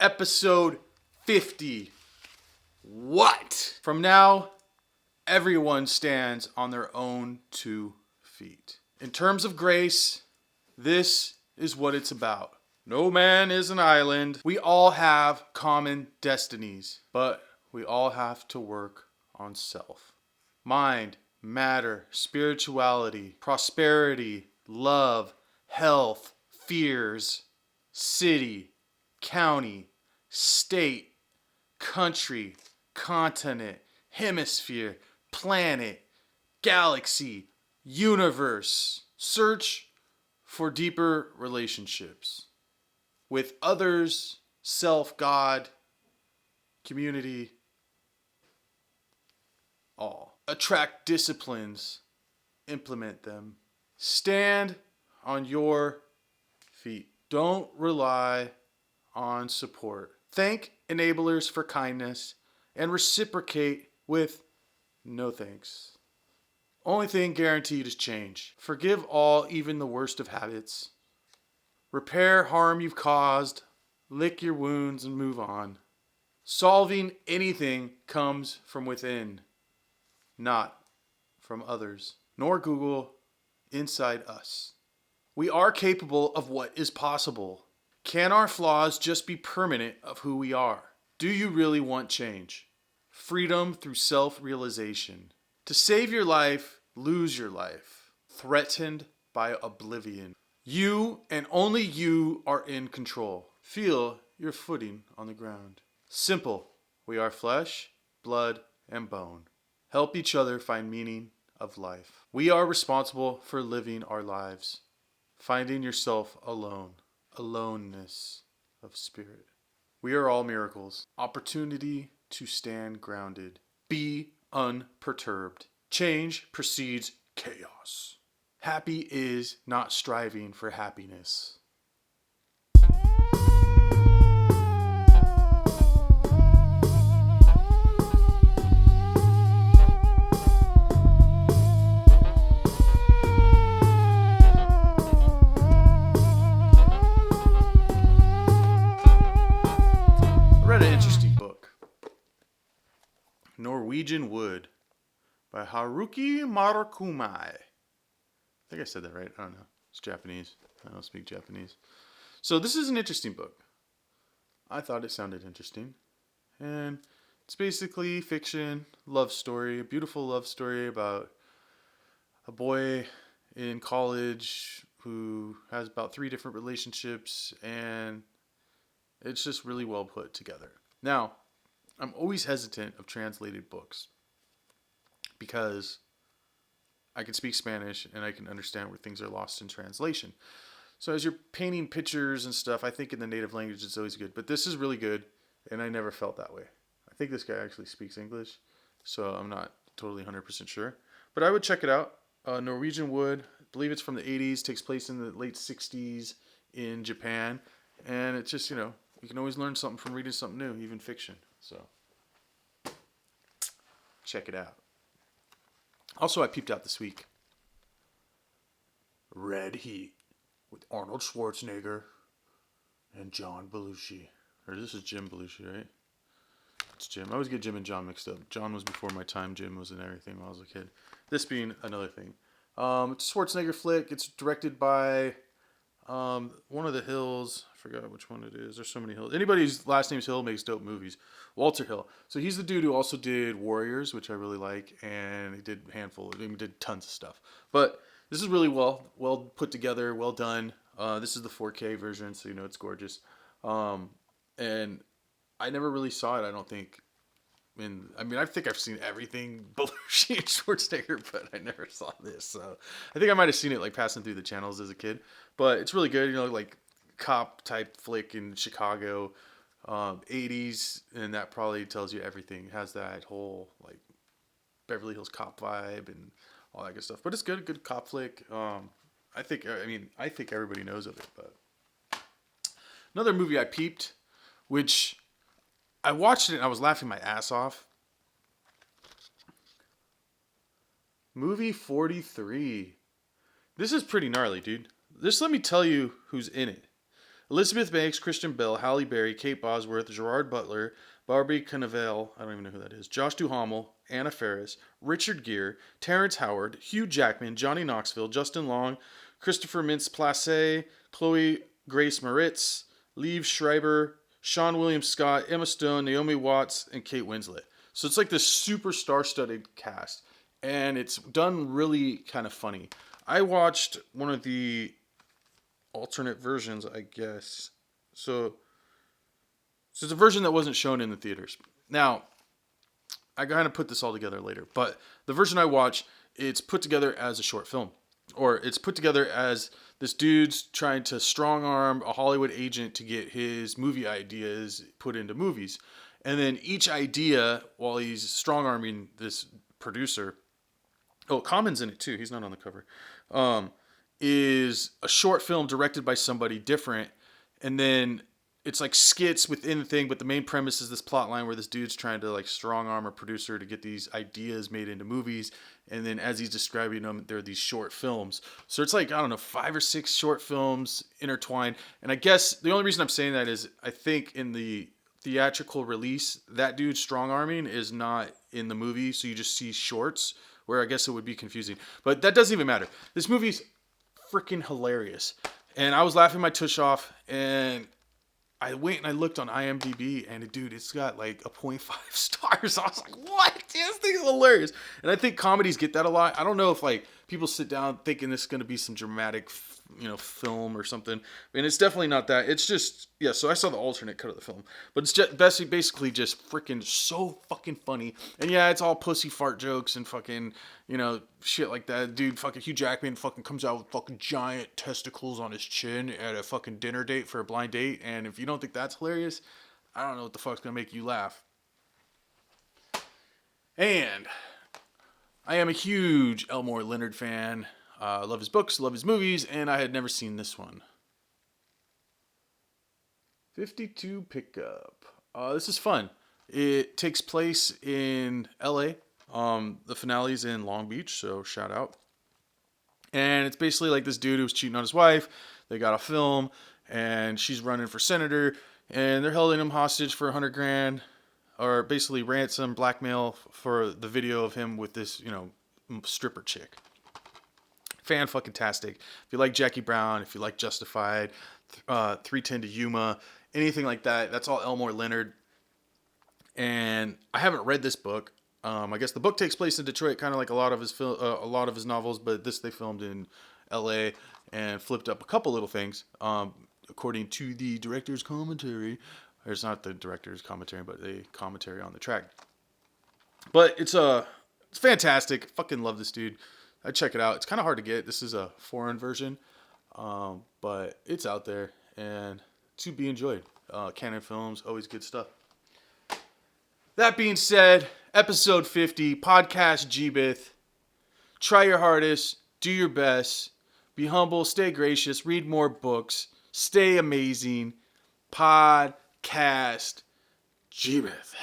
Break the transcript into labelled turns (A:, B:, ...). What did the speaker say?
A: Episode 50. What? From now, everyone stands on their own 2 feet. In terms of grace, this is what it's about. No man is an island. We all have common destinies, but we all have to work on self. Mind, matter, spirituality, prosperity, love, health, fears, city, county, state, country, continent, hemisphere, planet, galaxy, universe. Search for deeper relationships with others, self, God, community, all. Attract disciplines, implement them. Stand on your feet. Don't rely on support. Thank enablers for kindness and reciprocate with no thanks. Only thing guaranteed is change. Forgive all, even the worst of habits. Repair harm you've caused. Lick your wounds and move on. Solving anything comes from within, not from others, nor Google, inside us. We are capable of what is possible. Can our flaws just be permanent of who we are? Do you really want change? Freedom through self-realization. To save your life, lose your life. Threatened by oblivion. You and only you are in control. Feel your footing on the ground. Simple. We are flesh, blood, and bone. Help each other find meaning of life. We are responsible for living our lives. Finding yourself alone. Aloneness of spirit. We are all miracles. Opportunity to stand grounded. Be unperturbed. Change precedes chaos. Happy is not striving for happiness. Norwegian Wood by Haruki Murakami. I think I said that right. I don't know. It's Japanese. I don't speak Japanese. So this is an interesting book. I thought it sounded interesting. And it's basically fiction, love story, a beautiful love story about a boy in college who has about 3 different relationships, and it's just really well put together. Now, I'm always hesitant of translated books because I can speak Spanish and I can understand where things are lost in translation. So as you're painting pictures and stuff, I think in the native language it's always good. But this is really good, and I never felt that way. I think this guy actually speaks English, so I'm not totally 100% sure. But I would check it out. Norwegian Wood, I believe it's from the 80s, takes place in the late 60s in Japan. And it's just, you can always learn something from reading something new, even fiction. So, check it out. Also, I peeped out this week. Red Heat with Arnold Schwarzenegger and John Belushi. Or this is Jim Belushi, right? It's Jim. I always get Jim and John mixed up. John was before my time. Jim was in everything when I was a kid. This being another thing. It's a Schwarzenegger flick. It's directed by one of the Hills. I forgot which one it is. There's so many Hills. Anybody whose last name's Hill makes dope movies. Walter Hill. So he's the dude who also did Warriors, which I really like, and he did a handful. He did tons of stuff. But this is really well put together, well done. This is the 4K version, so it's gorgeous. And I never really saw it, I don't think. I think I've seen everything Belushi and Schwarzenegger, but I never saw this. So I think I might have seen it like passing through the channels as a kid. But it's really good, like cop type flick in Chicago, 80s, and that probably tells you everything. It has that whole like Beverly Hills Cop vibe and all that good stuff. But it's good cop flick. I think everybody knows of it. But another movie I peeped, which I watched it and I was laughing my ass off. Movie 43. This is pretty gnarly, dude. Just let me tell you who's in it. Elizabeth Banks, Christian Bell, Halle Berry, Kate Bosworth, Gerard Butler, Barbie Cannavale, I don't even know who that is, Josh Duhamel, Anna Faris, Richard Gere, Terrence Howard, Hugh Jackman, Johnny Knoxville, Justin Long, Christopher Mintz-Plasse, Chloe Grace Moritz, Liev Schreiber, Sean William Scott, Emma Stone, Naomi Watts, and Kate Winslet. So it's like this super star-studded cast, and it's done really kind of funny. I watched one of the alternate versions, I guess. So it's a version that wasn't shown in the theaters. Now, I kind of put this all together later, but the version I watched, it's put together as a short film. Or it's put together as this dude's trying to strong arm a Hollywood agent to get his movie ideas put into movies. And then each idea, while he's strong arming this producer, Common's in it too, he's not on the cover, is a short film directed by somebody different. And then it's like skits within the thing, but the main premise is this plot line where this dude's trying to like strong arm a producer to get these ideas made into movies. And then as he's describing them, there are these short films. So it's like, I don't know, 5 or 6 short films intertwined. And I guess the only reason I'm saying that is I think in the theatrical release, that dude strong arming is not in the movie. So you just see shorts, where I guess it would be confusing. But that doesn't even matter. This movie's freaking hilarious. And I was laughing my tush off, and I went and I looked on IMDb, and dude, it's got like a 0.5 stars. I was like, what? This thing's hilarious. And I think comedies get that a lot. I don't know if like people sit down thinking this is going to be some dramatic, film or something. I mean, it's definitely not that. It's just, yeah, so I saw the alternate cut of the film. But it's just basically just freaking so fucking funny. And yeah, it's all pussy fart jokes and fucking, shit like that. Dude, fucking Hugh Jackman fucking comes out with fucking giant testicles on his chin at a fucking dinner date for a blind date. And if you don't think that's hilarious, I don't know what the fuck's gonna make you laugh. And I am a huge Elmore Leonard fan. Love his books, love his movies, and I had never seen this one. 52 Pickup. This is fun. It takes place in LA. The finale's in Long Beach, so shout out. And it's basically like this dude who was cheating on his wife. They got a film, and she's running for senator, and they're holding him hostage for $100,000, or basically ransom, blackmail for the video of him with this, stripper chick. Fan-fucking-tastic. If you like Jackie Brown, if you like Justified, 310 to Yuma, anything like that, that's all Elmore Leonard. And I haven't read this book. I guess the book takes place in Detroit, kind of like a lot of his novels, but this they filmed in L.A. and flipped up a couple little things, according to the director's commentary. It's not the director's commentary, but the commentary on the track. But it's fantastic. Fucking love this dude. I'd check it out. It's kind of hard to get. This is a foreign version, but it's out there and to be enjoyed. Canon Films, always good stuff. That being said, episode 50, podcast Jebuth. Try your hardest, do your best, be humble, stay gracious, read more books, stay amazing. Podcast Jebuth.